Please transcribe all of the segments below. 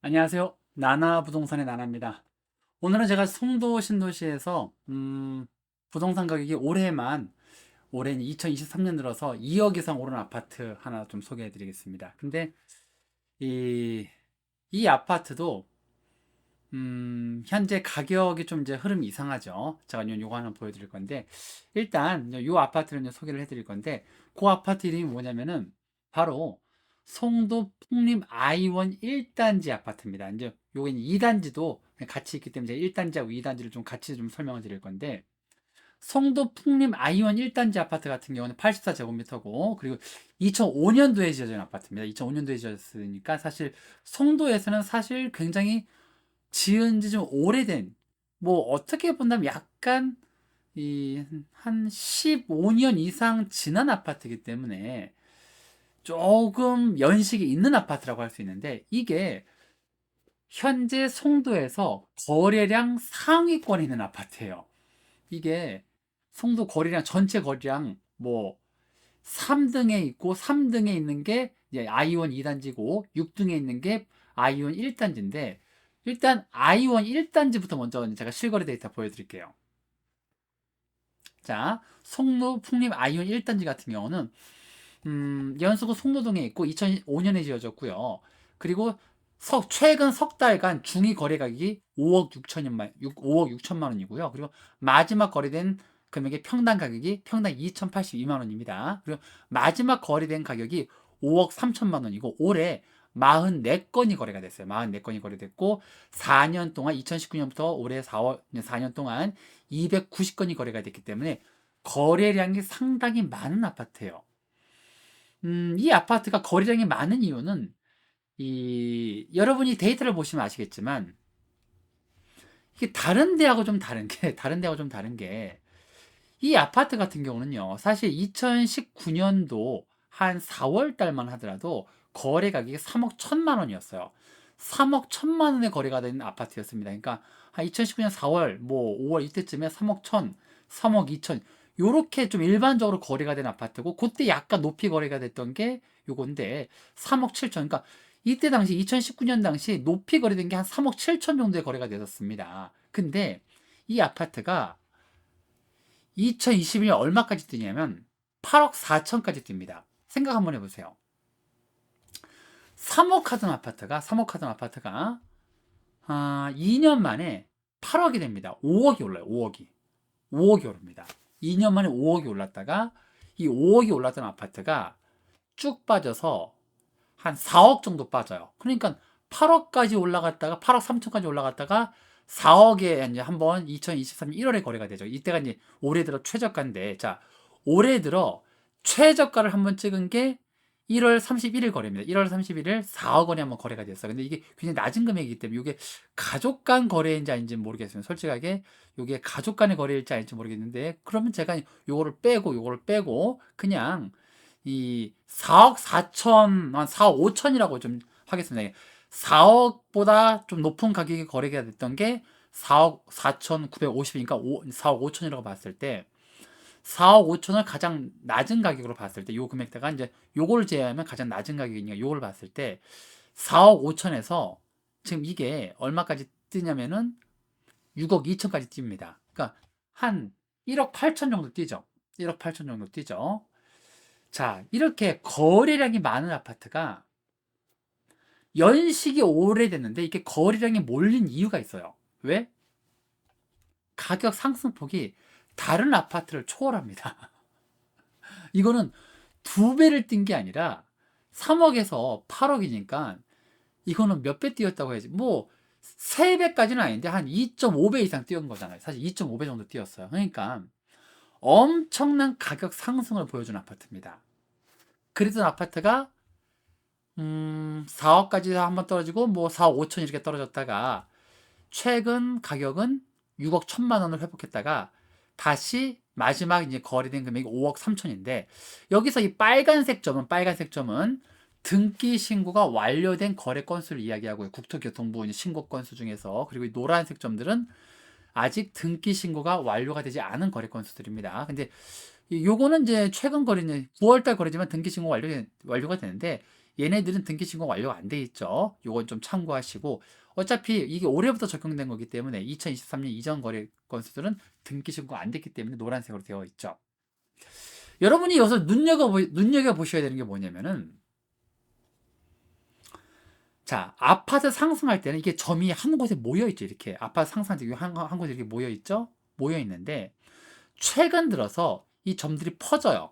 안녕하세요. 나나부동산의 나나입니다. 오늘은 제가 송도 신도시에서 부동산 가격이 올해는 2023년 들어서 2억 이상 오른 아파트 하나 좀 소개해 드리겠습니다. 근데 이, 이 아파트도 현재 가격이 좀 이제 흐름이 이상하죠. 제가 요거 하나 보여드릴 건데, 일단 요 아파트를 이제 소개를 해드릴 건데, 그 아파트 이름이 뭐냐면은 바로 송도 풍림 아이원 1단지 아파트입니다. 이제 요게 2단지도 같이 있기 때문에 제가 1단지하고 2단지를 좀 같이 좀 설명을 드릴 건데, 송도 풍림 아이원 1단지 아파트 같은 경우는 84제곱미터고, 그리고 2005년도에 지어진 아파트입니다. 2005년도에 지어졌으니까 사실 송도에서는 사실 굉장히 지은 지 좀 오래된, 뭐 어떻게 본다면 약간 한 15년 이상 지난 아파트이기 때문에 조금 연식이 있는 아파트라고 할 수 있는데, 이게 현재 송도에서 거래량 상위권에 있는 아파트예요. 이게 송도 거래량, 전체 거래량 뭐 3등에 있고, 3등에 있는 게 이제 아이원 2단지고 6등에 있는 게 아이원 1단지인데, 일단 아이원 1단지부터 먼저 제가 실거래 데이터 보여드릴게요. 자, 송도 풍림 아이원 1단지 같은 경우는 연수구 송도동에 있고 2005년에 지어졌고요. 그리고 최근 석 달간 중위 거래 가격이 5억 6천만 원이고요. 그리고 마지막 거래된 금액의 평당 가격이 평당 2,082만 원입니다. 그리고 마지막 거래된 가격이 5억 3천만 원이고, 올해 44건이 거래가 됐어요. 44건이 거래됐고, 4년 동안 2019년부터 올해 4년 동안 290건이 거래가 됐기 때문에 거래량이 상당히 많은 아파트예요. 이 아파트가 거래량이 많은 이유는, 여러분이 데이터를 보시면 아시겠지만, 이게 다른 데하고 좀 다른 게, 이 아파트 같은 경우는요, 사실 2019년도 한 4월 달만 하더라도 거래 가격이 3억 1천만 원이었어요. 3억 1천만 원에 거래가 된 아파트였습니다. 그러니까 한 2019년 4월, 뭐 5월 이때쯤에 3억 1천, 3억 2천, 요렇게 좀 일반적으로 거래가 된 아파트고, 그때 약간 높이 거래가 됐던 게 요건데 3억 7천. 그러니까 이때 당시 2019년 당시 높이 거래된 게 한 3억 7천 정도의 거래가 됐었습니다. 근데 이 아파트가 2021년 얼마까지 뛰냐면 8억 4천까지 뜁니다. 생각 한번 해보세요. 3억 하던 아파트가 2년 만에 8억이 됩니다. 5억이 올라요. 5억이. 5억이 오릅니다. 2년 만에 5억이 올랐다가, 이 5억이 올랐던 아파트가 쭉 빠져서 한 4억 정도 빠져요. 그러니까 8억까지 올라갔다가 8억 3천까지 올라갔다가 4억에 이제 한번 2023년 1월에 거래가 되죠. 이때가 이제 올해 들어 최저가인데, 자, 올해 들어 최저가를 한번 찍은 게 1월 31일 거래입니다. 1월 31일 4억 원에 한번 거래가 됐어요. 근데 이게 굉장히 낮은 금액이기 때문에 이게 가족 간 거래인지 아닌지 모르겠습니다. 솔직하게 이게 가족 간의 거래일지 아닌지 모르겠는데, 그러면 제가 요거를 빼고 그냥 이 4억 4천, 한 4억 5천이라고 좀 하겠습니다. 4억보다 좀 높은 가격이 거래가 됐던 게 4억 4천950이니까 4억 5천이라고 봤을 때, 4억 5천을 가장 낮은 가격으로 봤을 때, 요 금액대가 이제 요걸 제외하면 가장 낮은 가격이니까 요걸 봤을 때 4억 5천에서 지금 이게 얼마까지 뛰냐면은 6억 2천까지 뜁니다. 그러니까 한 1억 8천 정도 뛰죠. 1억 8천 정도 뛰죠. 자, 이렇게 거래량이 많은 아파트가 연식이 오래됐는데 이게 거래량이 몰린 이유가 있어요. 왜? 가격 상승폭이 다른 아파트를 초월합니다. 이거는 두 배를 뛴 게 아니라 3억에서 8억이니까 이거는 몇 배 뛰었다고 해야지. 뭐, 3배까지는 아닌데 한 2.5배 이상 뛰은 거잖아요. 사실 2.5배 정도 뛰었어요. 그러니까 엄청난 가격 상승을 보여준 아파트입니다. 그랬던 아파트가 4억까지 한번 떨어지고 뭐 4억 5천 이렇게 떨어졌다가, 최근 가격은 6억 1천만 원을 회복했다가 다시 마지막 이제 거래된 금액이 5억 3천인데, 여기서 이 빨간색 점은 등기 신고가 완료된 거래 건수를 이야기하고요. 국토교통부 신고 건수 중에서. 그리고 이 노란색 점들은 아직 등기 신고가 완료가 되지 않은 거래 건수들입니다. 근데 요거는 이제 최근 거래는 9월달 거래지만 등기 신고 완료가 되는데, 얘네들은 등기 신고 완료가 안 돼 있죠. 요건 좀 참고하시고 어차피 이게 올해부터 적용된 거기 때문에 2023년 이전 거래 건수들은 등기 신고 안 됐기 때문에 노란색으로 되어 있죠. 여러분이 여기서 눈여겨보셔야 되는 게 뭐냐면은 자, 아파트 상승할 때는 이게 점이 한 곳에 모여 있죠. 이렇게 아파트 상승할 때 한 곳에 이렇게 모여 있죠. 모여 있는데 최근 들어서 이 점들이 퍼져요.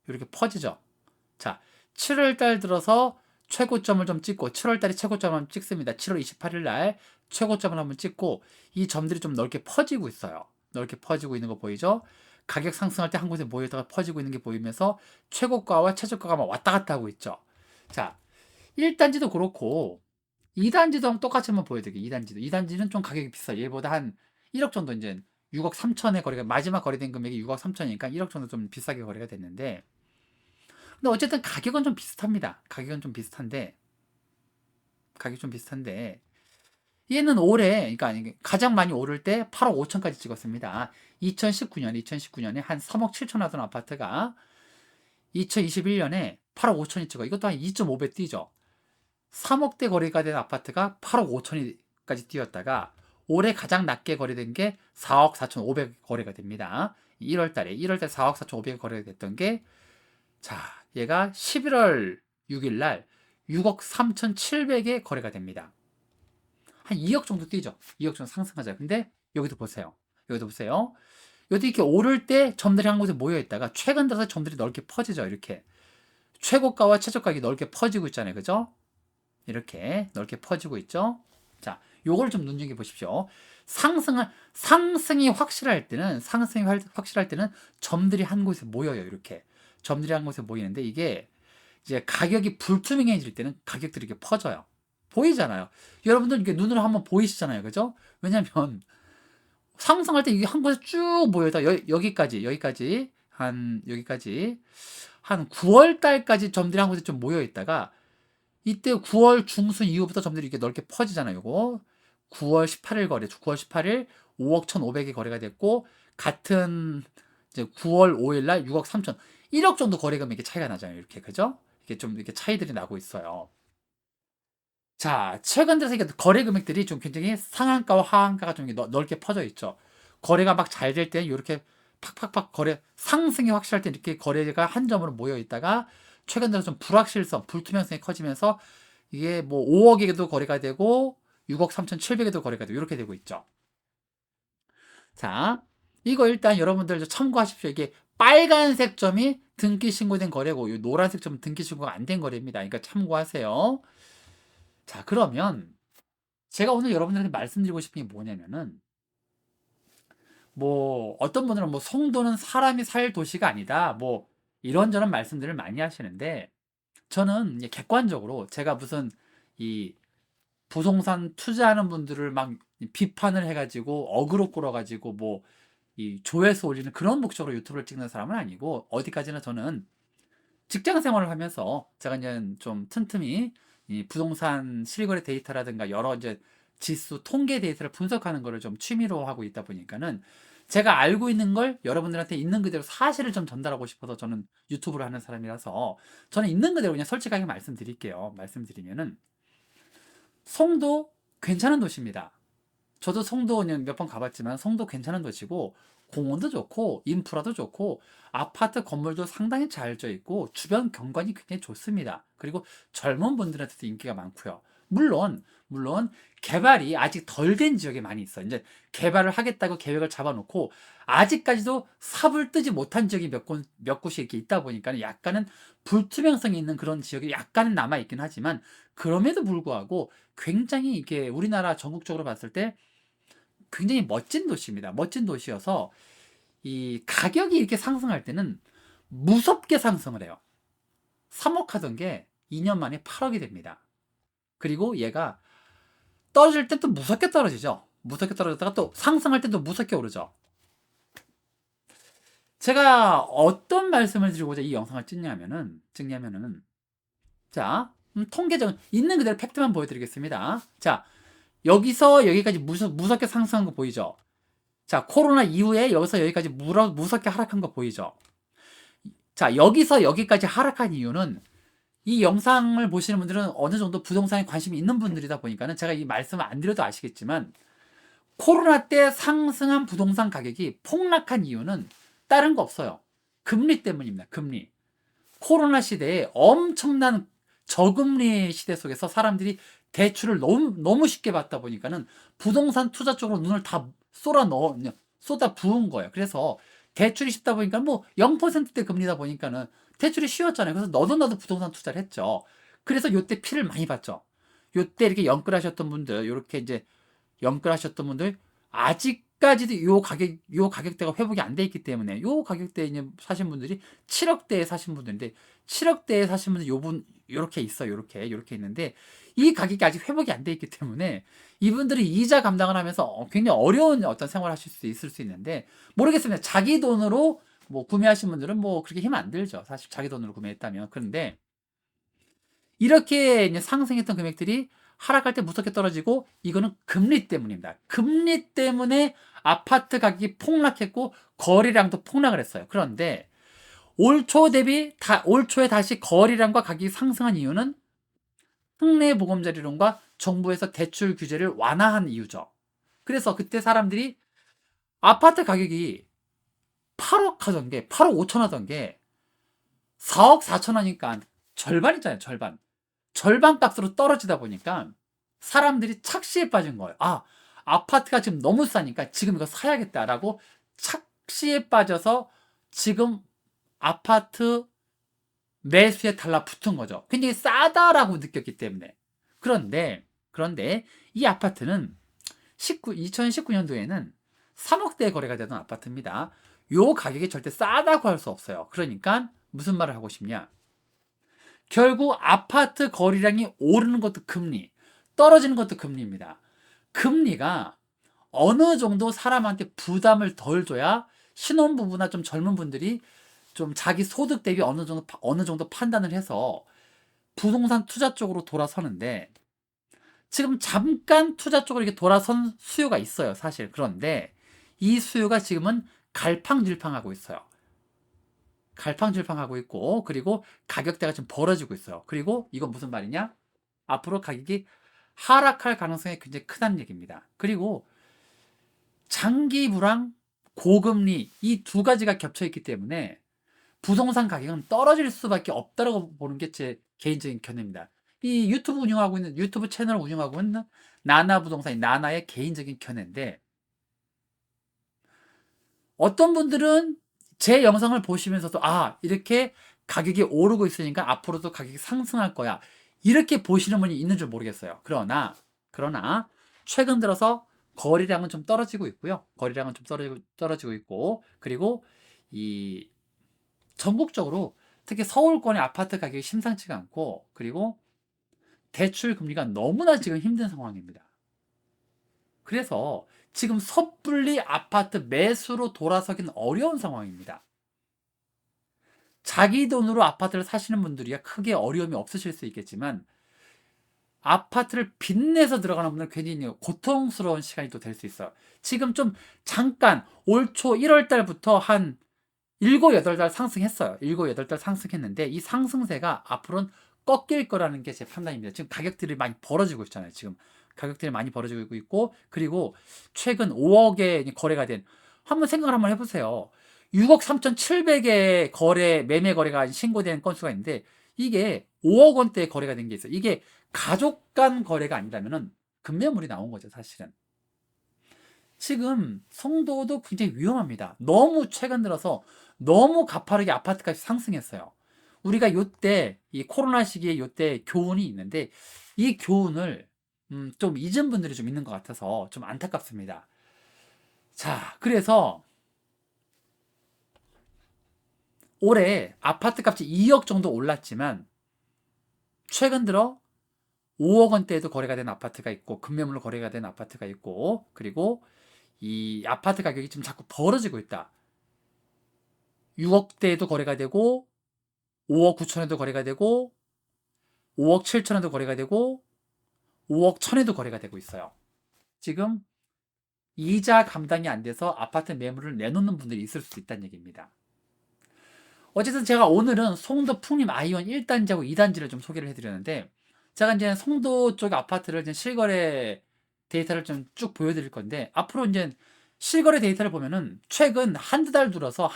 이렇게 퍼지죠. 자, 7월 달 들어서 최고점을 좀 찍고 7월 달에 최고점을 한번 찍습니다. 7월 28일 날 최고점을 한번 찍고 이 점들이 좀 넓게 퍼지고 있어요. 넓게 퍼지고 있는 거 보이죠? 가격 상승할 때 한 곳에 모여다가 퍼지고 있는 게 보이면서 최고가와 최저가가 막 왔다 갔다 하고 있죠. 자, 1단지도 그렇고 2단지도 한번 똑같이 한번 보여드릴게요. 2단지도. 2단지는 좀 가격이 비싸요. 얘보다 한 1억 정도 이제 6억 3천에 거래가 마지막 거래된 금액이 6억 3천이니까 1억 정도 좀 비싸게 거래가 됐는데 근데 어쨌든 가격은 좀 비슷합니다. 가격은 좀 비슷한데 가격 좀 비슷한데 얘는 올해 그러니까 가장 많이 오를 때 8억 5천까지 찍었습니다. 2019년에 한 3억 7천 하던 아파트가 2021년에 8억 5천이 찍어. 이것도 한 2.5배 뛰죠. 3억대 거래가 된 아파트가 8억 5천이까지 뛰었다가 올해 가장 낮게 거래된 게 4억 4천 5백 거래가 됩니다. 1월달에 4억 4천 5백 거래가 됐던 게 자, 얘가 11월 6일 날 6억 3,700에 거래가 됩니다. 한 2억 정도 뛰죠. 2억 정도 상승하죠. 근데 여기도 보세요. 여기도 이렇게 오를 때 점들이 한 곳에 모여 있다가 최근 들어서 점들이 넓게 퍼지죠. 이렇게. 최고가와 최저가가 넓게 퍼지고 있잖아요. 그죠? 이렇게 넓게 퍼지고 있죠. 자, 요걸 좀 눈여겨 보십시오. 상승이 확실할 때는 점들이 한 곳에 모여요. 이렇게. 점들이 한 곳에 모이는데 이게 이제 가격이 불투명해질 때는 가격들이 이렇게 퍼져요. 보이잖아요. 여러분들 이게 눈으로 한번 보이시잖아요. 그죠? 왜냐면 상승할 때 이게 한 곳에 쭉 모여다 여기까지 한 9월 달까지 점들이 한 곳에 좀 모여 있다가 이때 9월 중순 이후부터 점들이 이렇게 넓게 퍼지잖아요. 요거 9월 18일 거래, 9월 18일 5억 1,500이 거래가 됐고 같은 이제 9월 5일 날 6억 3천, 1억 정도 거래금이 이렇게 차이가 나잖아요. 이렇게 그죠? 이게 좀 이렇게 차이들이 나고 있어요. 자, 최근 들어서 이게 거래 금액들이 좀 굉장히 상한가와 하한가가 좀 넓게 퍼져 있죠. 거래가 막 잘 될 때는 이렇게 팍팍팍 상승이 확실할 때 이렇게 거래가 한 점으로 모여 있다가 최근 들어 좀 불투명성이 커지면서 이게 뭐 5억에도 거래가 되고 6억 3,700에도 거래가 되고 이렇게 되고 있죠. 자, 이거 일단 여러분들 참고하십시오. 이게 빨간색 점이 등기 신고된 거래고 이 노란색 점은 등기 신고가 안 된 거래입니다. 그러니까 참고하세요. 자, 그러면 제가 오늘 여러분들한테 말씀드리고 싶은 게 뭐냐면은 뭐 어떤 분들은 뭐 송도는 사람이 살 도시가 아니다. 뭐 이런저런 말씀들을 많이 하시는데 저는 이제 객관적으로 제가 무슨 이 부동산 투자하는 분들을 막 비판을 해가지고 어그로 끌어가지고 뭐 이 조회수 올리는 그런 목적으로 유튜브를 찍는 사람은 아니고 어디까지나 저는 직장 생활을 하면서 제가 이제 좀 틈틈이 이 부동산 실거래 데이터라든가 여러 이제 지수 통계 데이터를 분석하는 거를 좀 취미로 하고 있다 보니까는 제가 알고 있는 걸 여러분들한테 있는 그대로 사실을 좀 전달하고 싶어서 저는 유튜브를 하는 사람이라서 저는 있는 그대로 그냥 솔직하게 말씀드릴게요. 말씀드리면은 송도 괜찮은 도시입니다. 저도 송도 몇 번 가봤지만 송도 괜찮은 도시고 공원도 좋고 인프라도 좋고 아파트 건물도 상당히 잘 져 있고 주변 경관이 굉장히 좋습니다. 그리고 젊은 분들한테도 인기가 많고요. 물론 개발이 아직 덜 된 지역에 많이 있어요. 이제 개발을 하겠다고 계획을 잡아놓고 아직까지도 삽을 뜨지 못한 지역이 몇 곳이 이렇게 있다 보니까 약간은 불투명성이 있는 그런 지역이 약간은 남아 있긴 하지만 그럼에도 불구하고 굉장히 이게 우리나라 전국적으로 봤을 때 굉장히 멋진 도시입니다. 멋진 도시여서 이 가격이 이렇게 상승할 때는 무섭게 상승을 해요. 3억 하던 게 2년 만에 8억이 됩니다. 그리고 얘가 떨어질 때 또 무섭게 떨어지죠. 무섭게 떨어졌다가 또 상승할 때도 무섭게 오르죠. 제가 어떤 말씀을 드리고자 이 영상을 찍냐면은 자, 통계적인 있는 그대로 팩트만 보여드리겠습니다. 자, 여기서 여기까지 무섭게 상승한 거 보이죠? 자, 코로나 이후에 여기서 여기까지 무섭게 하락한 거 보이죠? 자, 여기서 여기까지 하락한 이유는 이 영상을 보시는 분들은 어느 정도 부동산에 관심이 있는 분들이다 보니까는 제가 이 말씀을 안 드려도 아시겠지만 코로나 때 상승한 부동산 가격이 폭락한 이유는 다른 거 없어요. 금리 때문입니다. 금리. 코로나 시대에 엄청난 저금리 시대 속에서 사람들이 대출을 너무 쉽게 받다 보니까는 부동산 투자 쪽으로 눈을 다 쏟아 부은 거예요. 그래서 대출이 쉽다 보니까 뭐 0%대 금리다 보니까는 대출이 쉬웠잖아요. 그래서 너도 부동산 투자를 했죠. 그래서 요때 피를 많이 봤죠. 요때 이렇게 영끌하셨던 분들, 요렇게 이제 영끌하셨던 분들 아직까지도 요 가격대가 회복이 안 돼 있기 때문에 요 가격대에 이제 사신 분들이 7억대에 사신 분들인데 7억대에 사신 분들 요분 요렇게 있어 요렇게 있는데 이 가격이 아직 회복이 안 돼 있기 때문에 이분들이 이자 감당을 하면서 굉장히 어려운 어떤 생활을 하실 수 있을 수 있는데 모르겠습니다. 자기 돈으로 뭐 구매하신 분들은 뭐 그렇게 힘 안 들죠. 사실 자기 돈으로 구매했다면. 그런데 이렇게 이제 상승했던 금액들이 하락할 때 무섭게 떨어지고 이거는 금리 때문입니다. 금리 때문에 아파트 가격이 폭락했고 거래량도 폭락을 했어요. 그런데 올 초에 다시 거래량과 가격이 상승한 이유는 특례 보금자리론과 정부에서 대출 규제를 완화한 이유죠. 그래서 그때 사람들이 아파트 가격이 8억 하던 게 8억 5천 하던 게 4억 4천 하니까 절반이잖아요, 절반. 절반 값으로 떨어지다 보니까 사람들이 착시에 빠진 거예요. 아, 아파트가 지금 너무 싸니까 지금 이거 사야겠다라고 착시에 빠져서 지금 아파트 매수에 달라붙은 거죠. 굉장히 싸다라고 느꼈기 때문에. 그런데 이 아파트는 2019년도에는 3억대에 거래가 되던 아파트입니다. 요 가격이 절대 싸다고 할 수 없어요. 그러니까 무슨 말을 하고 싶냐? 결국 아파트 거래량이 오르는 것도 금리, 떨어지는 것도 금리입니다. 금리가 어느 정도 사람한테 부담을 덜 줘야 신혼부부나 좀 젊은 분들이 좀 자기 소득 대비 어느 정도 판단을 해서 부동산 투자 쪽으로 돌아서는데 지금 잠깐 투자 쪽으로 이렇게 돌아선 수요가 있어요, 사실. 그런데 이 수요가 지금은 갈팡질팡하고 있어요. 갈팡질팡하고 있고 그리고 가격대가 좀 벌어지고 있어요. 그리고 이건 무슨 말이냐? 앞으로 가격이 하락할 가능성이 굉장히 크다는 얘기입니다. 그리고 장기 불황, 고금리 이 두 가지가 겹쳐 있기 때문에 부동산 가격은 떨어질 수밖에 없다고 보는 게 제 개인적인 견해입니다. 이 유튜브 채널을 운영하고 있는 나나 부동산이 나나의 개인적인 견해인데 어떤 분들은 제 영상을 보시면서도 이렇게 가격이 오르고 있으니까 앞으로도 가격이 상승할 거야. 이렇게 보시는 분이 있는 줄 모르겠어요. 그러나 최근 들어서 거래량은 좀 떨어지고 있고요. 거래량은 좀 떨어지고 있고 그리고 이 전국적으로 특히 서울권의 아파트 가격이 심상치가 않고 그리고 대출 금리가 너무나 지금 힘든 상황입니다. 그래서 지금 섣불리 아파트 매수로 돌아서긴 어려운 상황입니다. 자기 돈으로 아파트를 사시는 분들이야 크게 어려움이 없으실 수 있겠지만 아파트를 빚내서 들어가는 분들은 괜히 고통스러운 시간이 또 될 수 있어요. 지금 좀 잠깐 올 초 1월 달부터 한 7, 8달 상승했어요. 7, 8달 상승했는데 이 상승세가 앞으로는 꺾일 거라는 게 제 판단입니다. 지금 가격들이 많이 벌어지고 있잖아요. 지금 가격들이 많이 벌어지고 있고 그리고 최근 5억에 거래가 된 한번 생각을 한번 해보세요. 6억 3,700에 매매 거래가 신고된 건수가 있는데 이게 5억 원대에 거래가 된 게 있어요. 이게 가족 간 거래가 아니라면은 급매물이 나온 거죠, 사실은. 지금 송도도 굉장히 위험합니다. 너무 최근 들어서 너무 가파르게 아파트값이 상승했어요. 우리가 요때 이 코로나 시기에 요때 교훈이 있는데 이 교훈을 좀 잊은 분들이 좀 있는 것 같아서 좀 안타깝습니다. 자, 그래서 올해 아파트 값이 2억 정도 올랐지만 최근 들어 5억 원대에도 거래가 된 아파트가 있고 급매물로 거래가 된 아파트가 있고 그리고 이 아파트 가격이 지금 자꾸 벌어지고 있다. 6억대에도 거래가 되고 5억 9천에도 거래가 되고 5억 7천에도 거래가 되고 5억 1천에도 거래가 되고 있어요. 지금 이자 감당이 안 돼서 아파트 매물을 내놓는 분들이 있을 수 있다는 얘기입니다. 어쨌든 제가 오늘은 송도 풍림 아이온 1단지하고 2단지를 좀 소개를 해드렸는데, 제가 이제 송도 쪽 아파트를 이제 실거래 데이터를 좀 쭉 보여드릴 건데, 앞으로 이제 실거래 데이터를 보면은 최근 한두 달 들어서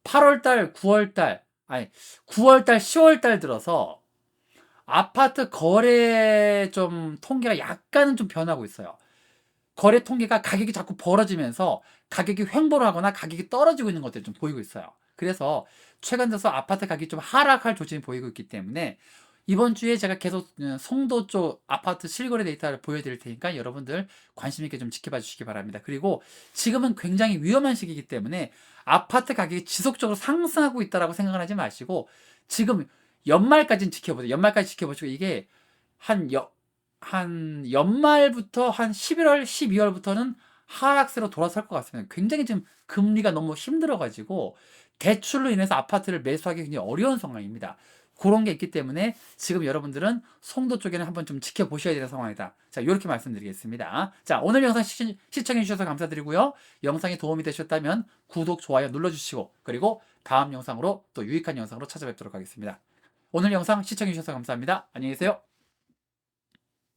8월달, 9월달, 아니 9월달, 10월달 들어서 아파트 거래 좀 통계가 약간은 좀 변하고 있어요. 거래 통계가 가격이 자꾸 벌어지면서 가격이 횡보를 하거나 가격이 떨어지고 있는 것들이 좀 보이고 있어요. 그래서 최근 들어서 아파트 가격이 좀 하락할 조짐이 보이고 있기 때문에 이번 주에 제가 계속 송도 쪽 아파트 실거래 데이터를 보여드릴 테니까 여러분들 관심 있게 좀 지켜봐 주시기 바랍니다. 그리고 지금은 굉장히 위험한 시기이기 때문에 아파트 가격이 지속적으로 상승하고 있다라고 생각을 하지 마시고 지금 연말까지는 지켜보세요. 연말까지 지켜보시고 이게 한 연말부터 한 11월, 12월부터는 하락세로 돌아설 것 같습니다. 굉장히 지금 금리가 너무 힘들어가지고 대출로 인해서 아파트를 매수하기 굉장히 어려운 상황입니다. 그런 게 있기 때문에 지금 여러분들은 송도 쪽에는 한번 좀 지켜보셔야 되는 상황이다. 자, 이렇게 말씀드리겠습니다. 자, 오늘 영상 시청해주셔서 감사드리고요. 영상이 도움이 되셨다면 구독, 좋아요 눌러주시고, 그리고 다음 영상으로 또 유익한 영상으로 찾아뵙도록 하겠습니다. 오늘 영상 시청해주셔서 감사합니다. 안녕히 계세요.